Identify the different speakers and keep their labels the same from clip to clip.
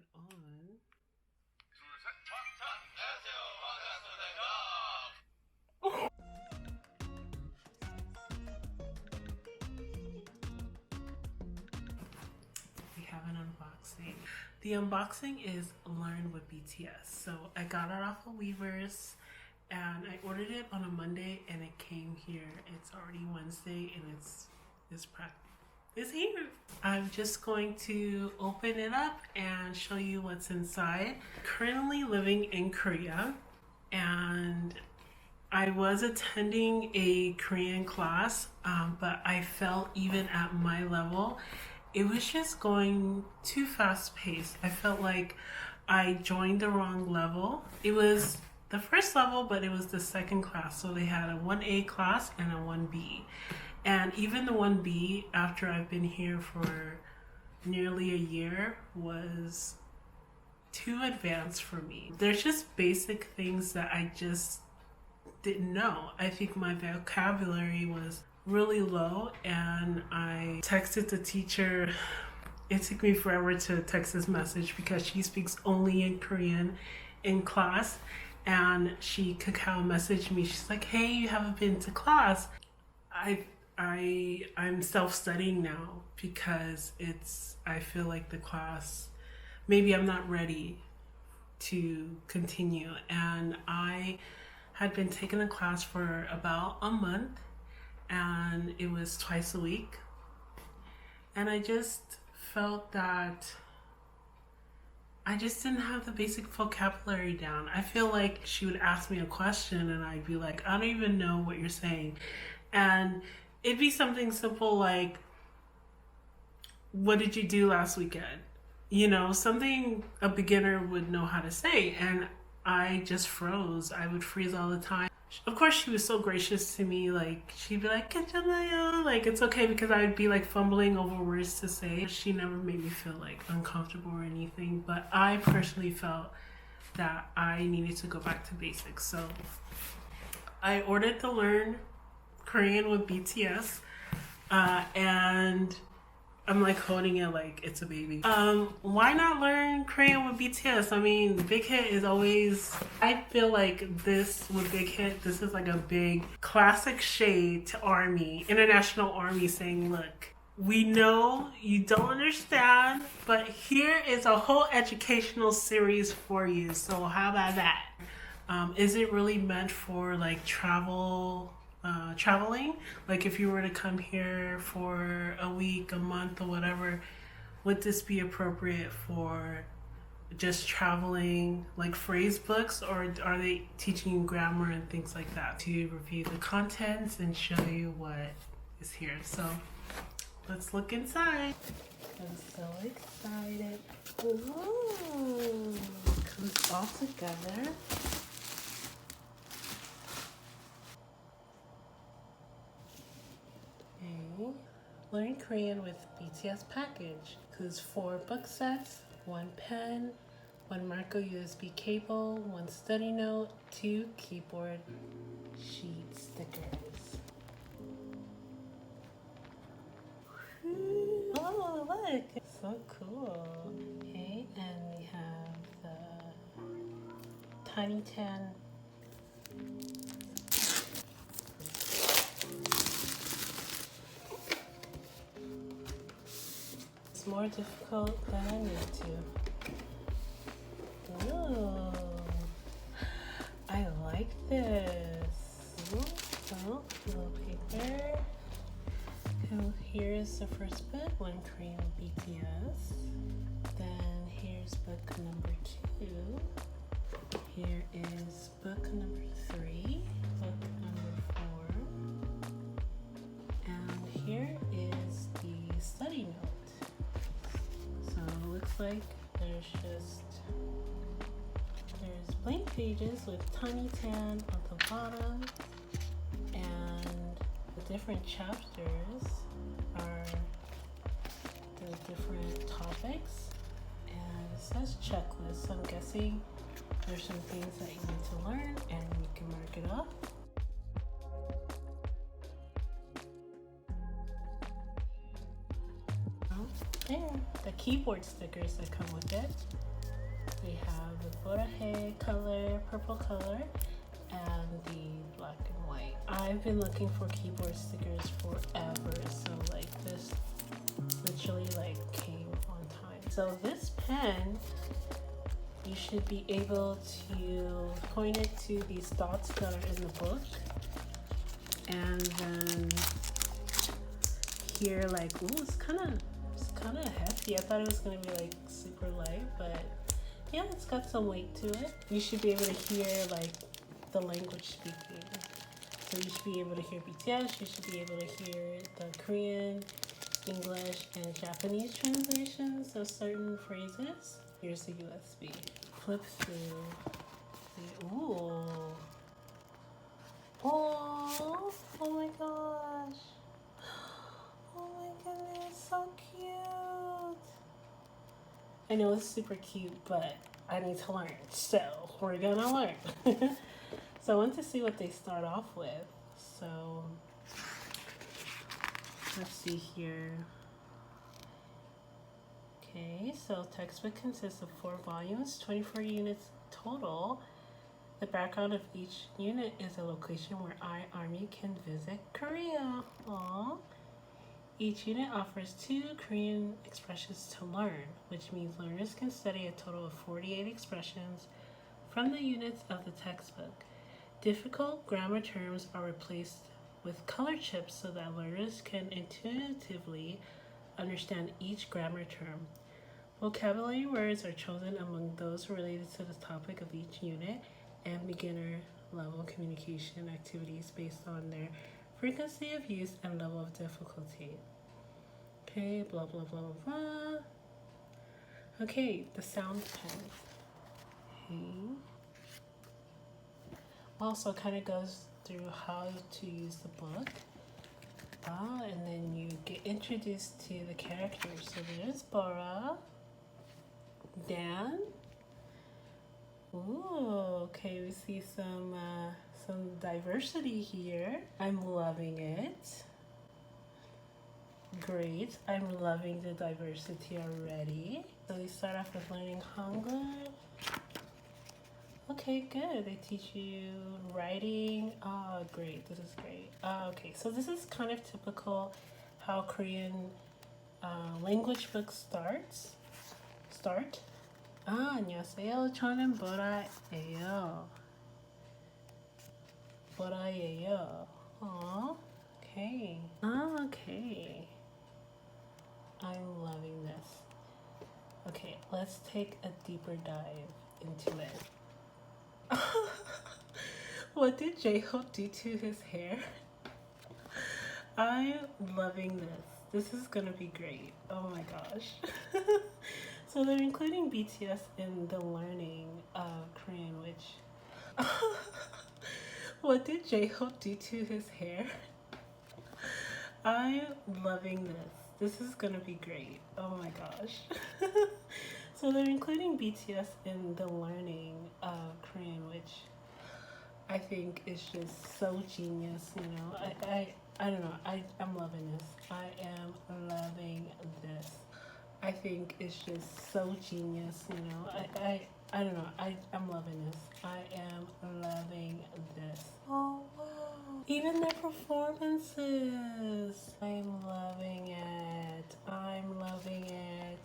Speaker 1: it on. We have an unboxing. The unboxing is Learn with BTS. So I got it off of Weavers and I ordered it on a Monday and it came here. It's already Wednesday and it's here. I'm just going to open it up and show you what's inside. Currently living in Korea, and I was attending a Korean class, but I felt even at my level, it was just going too fast paced. I felt like I joined the wrong level. It was the first level, but it was the second class. So they had a 1A class and a 1B. And even the 1B, after I've been here for nearly a year, was too advanced for me. There's just basic things that I just didn't know. I think my vocabulary was really low, and I texted the teacher. It took me forever to text this message because she speaks only in Korean in class, and she Kakao messaged me. She's like, hey, you haven't been to class. I'm self-studying now because I feel like the class, maybe I'm not ready to continue. And I had been taking a class for about a month, and it was twice a week. And I just felt that I just didn't have the basic vocabulary down. I feel like she would ask me a question and I'd be like, I don't even know what you're saying. And it'd be something simple like, what did you do last weekend? You know, something a beginner would know how to say. And I just froze. I would freeze all the time. Of course, she was so gracious to me. Like, she'd be like, "괜찮아요." Like, it's okay, because I would be like fumbling over words to say. She never made me feel like uncomfortable or anything. But I personally felt that I needed to go back to basics. So I ordered the Learn Korean with BTS, and I'm like holding it like it's a baby. Why not learn Korean with BTS? I mean, Big Hit is always, I feel like this with Big Hit, this is like a big classic shade to ARMY, International ARMY, saying, look, we know you don't understand, but here is a whole educational series for you. So how about that? Is it really meant for like traveling? Like if you were to come here for a week, a month, or whatever, would this be appropriate for just traveling, like phrase books, or are they teaching you grammar and things like that? To review the contents and show you what is here. So let's look inside. I'm so excited. Ooh, it comes all together. Learn Korean with BTS package includes 4 book sets, 1 pen, 1 Marco USB cable, 1 study note, 2 keyboard sheet stickers. Oh, look! It's so cool. Okay, and we have the Tiny Tan . It's more difficult than I need to. Ooh, I like this. So, little paper. So here's the first book, Learn Korean with BTS. Then here's book number 2. Here is book number 3, book number 4. And here is the study note. Looks like there's blank pages with Tiny Tan at the bottom, and the different chapters are the different topics, and it says checklist. So I'm guessing there's some things that you need to learn, and you can mark it up. There, the keyboard stickers that come with it. We have the Borahe color, purple color, and the black and white. I've been looking for keyboard stickers forever, so like this literally like came on time. So this pen, you should be able to point it to these dots that are in the book, and then here, like, ooh, it's kind of hefty. I thought it was gonna be like super light, but yeah, it's got some weight to it. You should be able to hear like the language speaking. So you should be able to hear BTS. You should be able to hear the Korean, English, and Japanese translations of certain phrases. Here's the USB. Flip through. Ooh. Oh my gosh. Oh my goodness, so cute. I know it's super cute, but I need to learn, so we're gonna learn. So I want to see what they start off with. So let's see here. Okay, so textbook consists of 4 volumes, 24 units total. The background of each unit is a location where Army can visit Korea. Aww. Each unit offers 2 Korean expressions to learn, which means learners can study a total of 48 expressions from the units of the textbook. Difficult grammar terms are replaced with color chips so that learners can intuitively understand each grammar term. Vocabulary words are chosen among those related to the topic of each unit, and beginner level communication activities based on their frequency of use and level of difficulty. Okay, blah, blah, blah, blah, blah. Okay, the sound pen. Okay. Also kind of goes through how to use the book. And then you get introduced to the characters. So there's Bora, Dan. Ooh, okay, we see some diversity here. I'm loving it. Great, I'm loving the diversity already. So we start off with learning Hangul. Okay, good. They teach you writing. Oh, great. This is great. Okay, so this is kind of typical how Korean language books start. 안녕하세요. 저는 보라예요. 보라예요. Oh, okay. Okay. I'm loving this. Okay, let's take a deeper dive into it. What did J-Hope do to his hair? I'm loving this. This is gonna be great. Oh my gosh. So they're including BTS in the learning of Korean, which... What did J-Hope do to his hair? I'm loving this. This is gonna be great. Oh my gosh. So they're including BTS in the learning of Korean, which I think is just so genius, you know. I don't know. I'm loving this. I am loving this. I think it's just so genius, you know. I don't know. I'm loving this. I am loving this. Oh wow. Even their performances. I'm loving it. I'm loving it.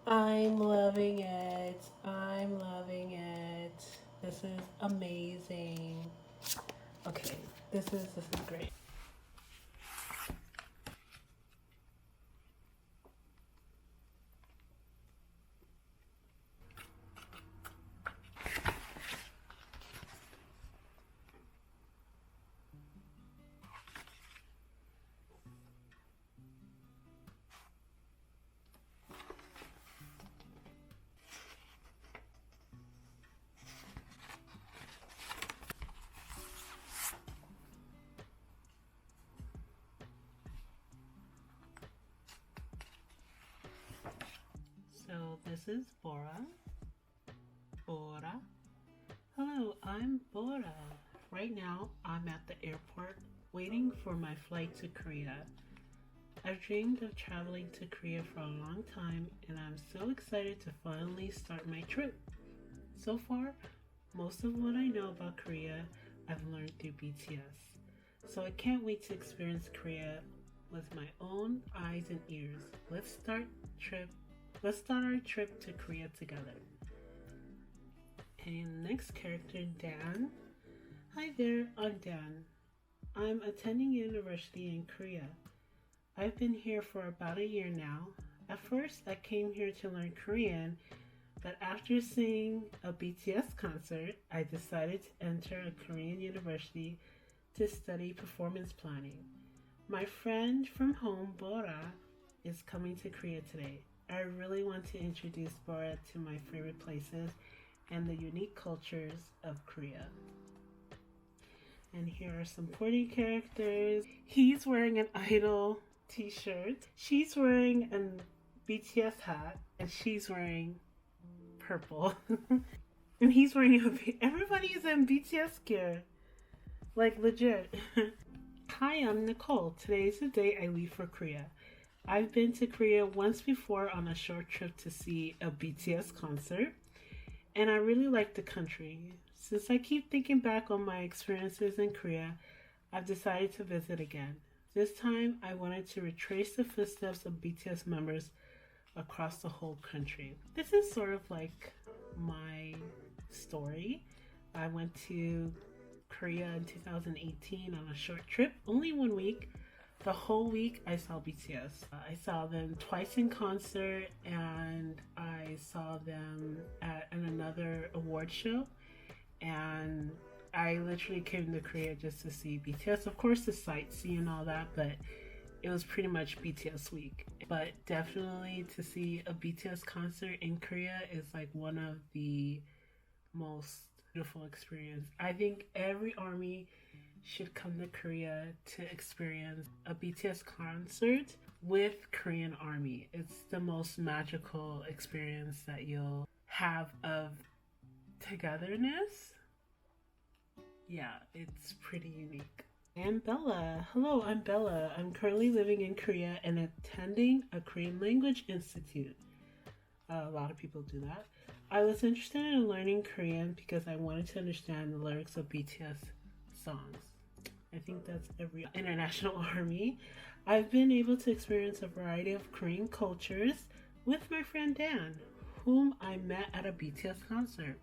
Speaker 1: I'm loving it. I'm loving it. This is amazing. Okay, this is great. So this is Bora. Bora. Hello, I'm Bora. Right now, I'm at the airport waiting for my flight to Korea. I've dreamed of traveling to Korea for a long time, and I'm so excited to finally start my trip. So far, most of what I know about Korea I've learned through BTS. So I can't wait to experience Korea with my own eyes and ears. Let's start our trip to Korea together. And next character, Dan. Hi there, I'm Dan. I'm attending university in Korea. I've been here for about a year now. At first, I came here to learn Korean, but after seeing a BTS concert, I decided to enter a Korean university to study performance planning. My friend from home, Bora, is coming to Korea today. I really want to introduce Bora to my favorite places and the unique cultures of Korea. And here are some supporting characters. He's wearing an Idol t-shirt. She's wearing a BTS hat. And she's wearing purple. And he's wearing everybody's in BTS gear. Like legit. Hi, I'm Nicole. Today's the day I leave for Korea. I've been to Korea once before on a short trip to see a BTS concert. And I really like the country. Since I keep thinking back on my experiences in Korea, I've decided to visit again. This time, I wanted to retrace the footsteps of BTS members across the whole country. This is sort of like my story. I went to Korea in 2018 on a short trip, only 1 week. The whole week I saw BTS. I saw them twice in concert, and I saw them at another award show. And I literally came to Korea just to see BTS. Of course, the sightseeing and all that, but it was pretty much BTS week. But definitely to see a BTS concert in Korea is like one of the most beautiful experience. I think every army should come to Korea to experience a BTS concert with Korean army. It's the most magical experience that you'll have of togetherness. Yeah, it's pretty unique. And Bella. Hello, I'm Bella. I'm currently living in Korea and attending a Korean language institute. A lot of people do that. I was interested in learning Korean because I wanted to understand the lyrics of BTS songs. I think that's every international army. I've been able to experience a variety of Korean cultures with my friend Dan, whom I met at a BTS concert.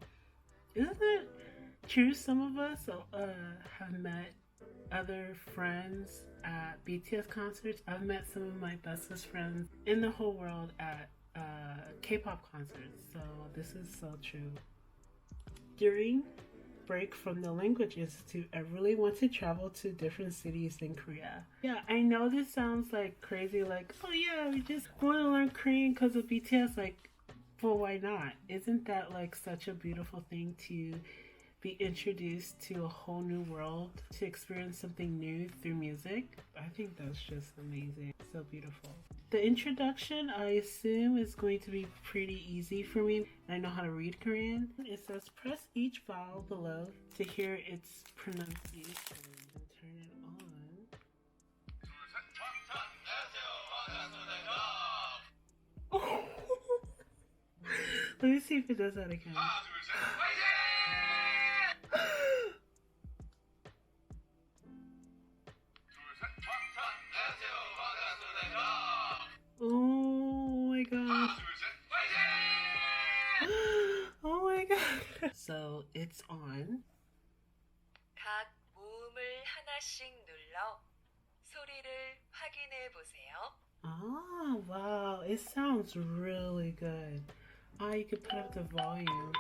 Speaker 1: Isn't it true? Some of us have met other friends at BTS concerts. I've met some of my bestest friends in the whole world at K-pop concerts, so this is so true. During break from the Language Institute, I really want to travel to different cities in Korea. Yeah, I know this sounds like crazy, like, oh yeah, we just want to learn Korean because of BTS, like, but why not? Isn't that like such a beautiful thing to be introduced to a whole new world, to experience something new through music? I think that's just amazing. So beautiful. The introduction, I assume, is going to be pretty easy for me. I know how to read Korean. It says press each vowel below to hear its pronunciation and turn it on. Let me see if it does that again. Oh my god. Oh my god. So it's on.
Speaker 2: 각 모음을 하나씩 눌러 소리를 확인해 보세요.
Speaker 1: Ah, wow. It sounds really good. Ah, you could put up the volume.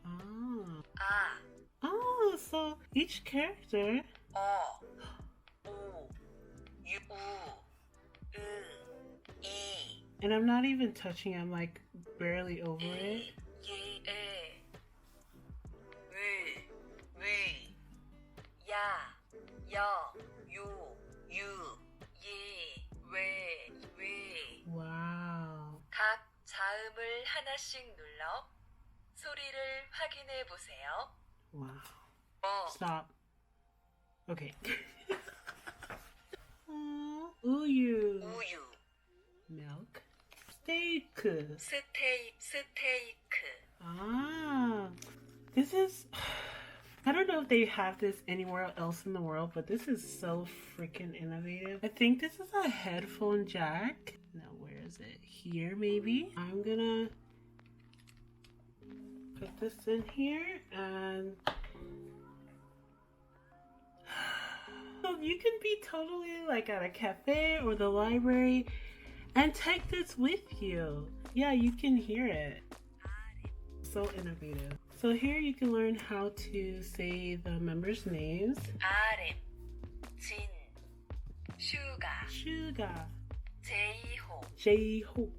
Speaker 1: Ah.
Speaker 2: 아,
Speaker 1: Oh, so each character.
Speaker 2: 어, 오, 유, 우, 이,
Speaker 1: And I'm not even touching it. I'm like barely over it.
Speaker 2: 예, 에, 위, 위, 야, 여, 요, 유, 예, 왜, 위.
Speaker 1: Wow.
Speaker 2: 각 자음을 하나씩 눌러 소리를 확인해 보세요.
Speaker 1: Wow.
Speaker 2: 어,
Speaker 1: Stop. Okay. Aw. 우유.
Speaker 2: 우유.
Speaker 1: Milk. Steak.
Speaker 2: 스테이크.
Speaker 1: Ah, this is. I don't know if they have this anywhere else in the world, but this is so freaking innovative. I think this is a headphone jack. Now, where is it? Here, maybe? I'm gonna put this in here and so you can be totally like at a cafe or the library and take this with you. Yeah, you can hear it. So innovative. So here you can learn how to say the members' names.
Speaker 2: RM, 진, 슈가,
Speaker 1: Suga,
Speaker 2: 제이홉,
Speaker 1: J-Hope,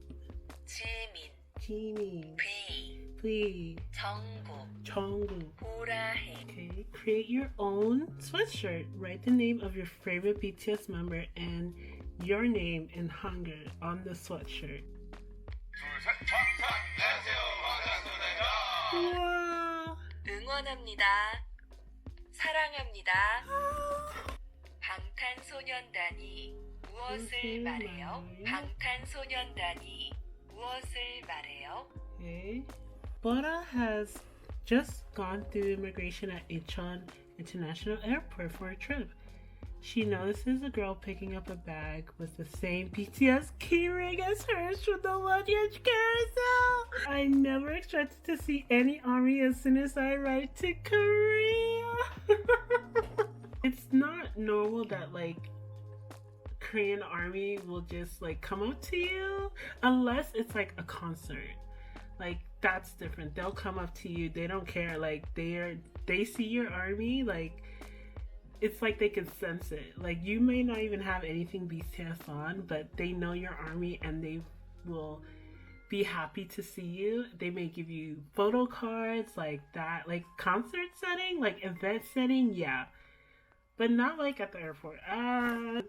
Speaker 2: 지민,
Speaker 1: Jimin,
Speaker 2: 비,
Speaker 1: Plee,
Speaker 2: 정국,
Speaker 1: Jungkook.
Speaker 2: 보라해.
Speaker 1: Okay, create your own sweatshirt. Write the name of your favorite BTS member and your name in Hangul on the sweatshirt. Wow.
Speaker 2: 응원합니다. 사랑합니다. 방탄소년단이 무엇을 말해요? 방탄소년단이 무엇을 말해요?
Speaker 1: Okay. Bora has just gone through immigration at Incheon International Airport for a trip. She notices a girl picking up a bag with the same BTS keyring as hers from the luggage carousel. I never expected to see any army as soon as I arrived to Korea. It's not normal that like Korean army will just like come up to you unless it's like a concert. Like that's different. They'll come up to you. They don't care. Like they see your army. Like it's like they can sense it. Like you may not even have anything BTS on, but they know your army and they will be happy to see you. They may give you photo cards like that. Like concert setting, like event setting, yeah. But not like at the airport.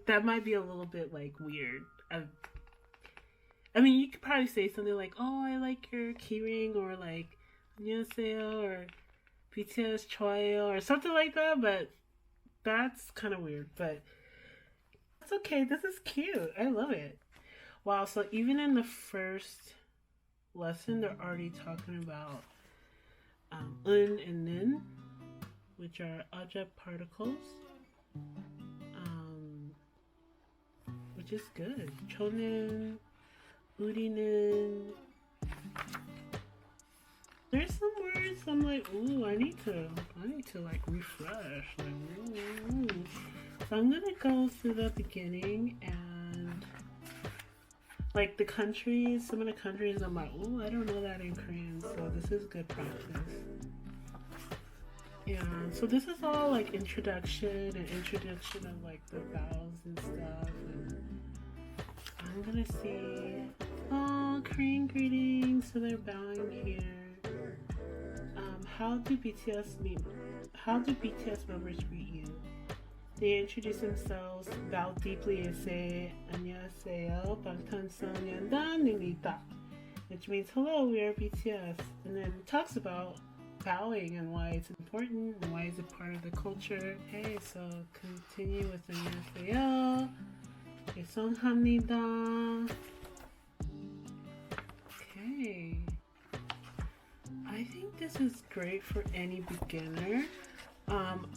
Speaker 1: That might be a little bit like weird. I mean, you could probably say something like, "Oh, I like your keyring," or like "안녕하세요," or "BTS 좋아요," or something like that. But that's kind of weird. But it's okay. This is cute. I love it. Wow. So even in the first lesson, they're already talking about un and nin, which are object particles. Which is good. 저는, 우리는. There's some words I'm like, ooh, I need to like refresh. Like, ooh. So I'm gonna go through the beginning and like the countries, some of the countries I'm like, ooh, I don't know that in Korean, so this is good practice. Yeah, so this is all like introduction of like the vowels and stuff. And I'm gonna see, oh, Korean greetings. So they're bowing here. How do BTS members greet you? They introduce themselves, bow deeply, and say 안녕하세요, 방탄소년단입니다, which means hello, we are BTS, and then it talks about bowing and why it's important and why it's a part of the culture. Okay, so continue with 안녕하세요, 죄송합니다. Okay, I think this is great for any beginner.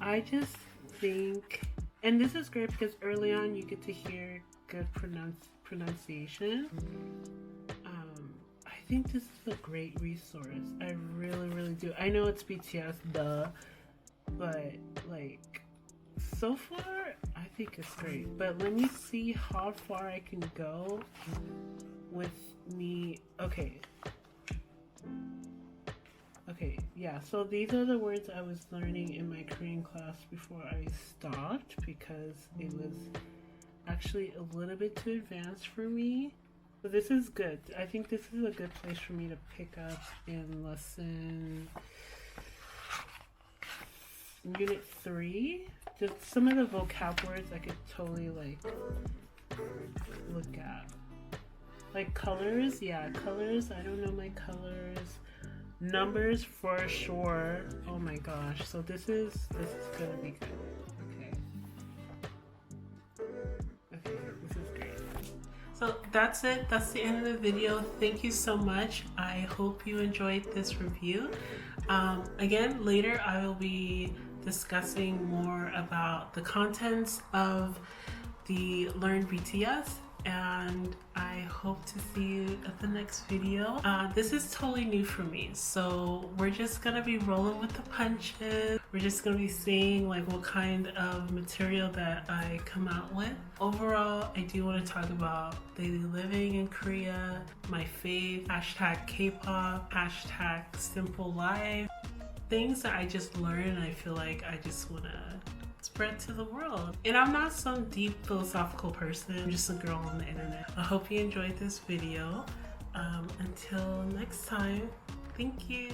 Speaker 1: I just think, and this is great because early on you get to hear good pronunciation. I think this is a great resource. I really, really do. I know it's BTS, duh, but like so far I think it's great. But let me see how far I can go with me. Okay, yeah, so these are the words I was learning in my Korean class before I stopped because it was actually a little bit too advanced for me. But this is good. I think this is a good place for me to pick up in lesson unit 3. Just some of the vocab words I could totally like look at. Like colors, yeah, colors. I don't know my colors. Numbers for sure. Oh my gosh. So this is gonna be good. Okay, this is So that's it. That's the end of the video. Thank you so much. I hope you enjoyed this review. Again, later I will be discussing more about the contents of the Learn BTS, and I hope to see you at the next video. This is totally new for me, so we're just gonna be rolling with the punches. We're just gonna be seeing like what kind of material that I come out with. Overall, I do want to talk about daily living in Korea, my faith, hashtag K-pop, hashtag simple life, things that I just learned and I feel like I just want to spread to the world. And I'm not some deep philosophical person, I'm just a girl on the internet. I hope you enjoyed this video. Until next time, thank you.